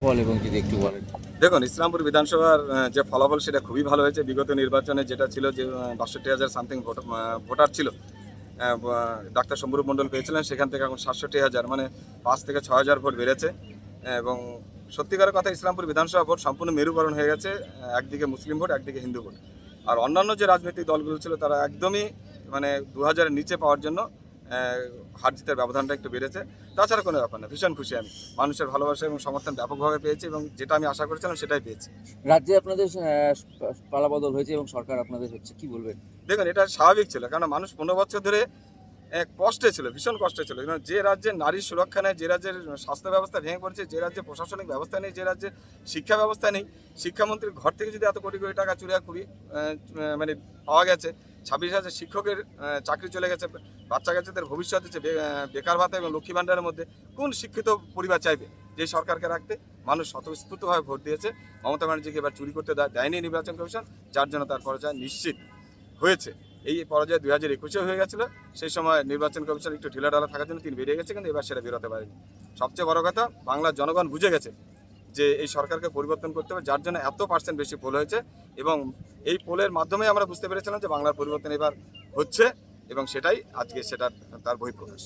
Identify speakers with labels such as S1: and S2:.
S1: ফল এবং যদি একটু বলেন।
S2: দেখুন, ইসলামপুর বিধানসভার যে ফলাফল সেটা খুবই ভালো হয়েছে। বিগত নির্বাচনে যেটা ছিল যে ৬২,০০০ সামথিং ভোটার ছিল, ডাক্তার শম্ভুরূপ মণ্ডল পেয়েছিলেন, সেখান থেকে এখন ৬৭,০০০, মানে ৫ থেকে ৬,০০০ ভোট বেড়েছে। এবং সত্যিকারের কথা, ইসলামপুর বিধানসভা ভোট সম্পূর্ণ মেরুকরণ হয়ে গেছে। একদিকে মুসলিম ভোট, একদিকে হিন্দু ভোট। আর অন্যান্য যে রাজনৈতিক দলগুলো ছিল তারা একদমই মানে ২,০০০-এর নিচে পাওয়ার জন্য হার জিতের ব্যবধানটা একটু বেড়েছে। তাছাড়া কোনো ব্যাপার না, ভীষণ খুশি আমি। মানুষের ভালোবাসা এবং সমর্থন ব্যাপকভাবে পেয়েছি এবং যেটা আমি আশা করেছিলাম সেটাই পেয়েছি।
S1: রাজ্যে আপনাদের পালাবদল হয়েছে এবং সরকার আপনাদের হচ্ছে, কি বলবেন?
S2: দেখুন, এটা স্বাভাবিক ছিল, কারণ মানুষ ১৫ বছর ধরে কষ্টে ছিল, ভীষণ কষ্টে ছিল। কারণ যে রাজ্যে নারীর সুরক্ষা নেই, যে রাজ্যের স্বাস্থ্য ব্যবস্থা ভেঙে পড়েছে, যে রাজ্যে প্রশাসনিক ব্যবস্থা নেই, যে রাজ্যে শিক্ষা ব্যবস্থা নেই, শিক্ষামন্ত্রীর ঘর থেকে যদি এত কোটি কোটি টাকা চুরি মানে পাওয়া গেছে, ২৬,০০০ শিক্ষকের চাকরি চলে গেছে, বাচ্চা কাচ্চাদের ভবিষ্যৎ হচ্ছে বেকার ভাতা এবং লক্ষ্মী ভাণ্ডারের মধ্যে, কোন শিক্ষিত পরিবার চাইবে যে সরকারকে রাখতে? মানুষ স্বতঃস্ফূর্তভাবে ভোট দিয়েছে। মমতা ব্যানার্জিকে এবার চুরি করতে দেয়নি নির্বাচন কমিশন, যার জন্য তার পরাজয় নিশ্চিত হয়েছে। এই পরাজয় ২০২১-এ হয়ে গেছিলো। সেই সময় নির্বাচন কমিশন একটু ঢিলাঢালা থাকার জন্য তিনি বেরিয়ে গেছে, কিন্তু এবার সেটা বেরোতে পারেনি। সবচেয়ে বড় কথা, বাংলার জনগণ বুঝে গেছে যে এই সরকারকে পরিবর্তন করতে হবে, যার জন্য এত % বেশি পোল হয়েছে। এবং এই পোলের মাধ্যমে আমরা বুঝতে পেরেছিলাম যে বাংলার পরিবর্তন এবার হচ্ছে, এবং সেটাই আজকে সেটার তার বহিঃপ্রকাশ।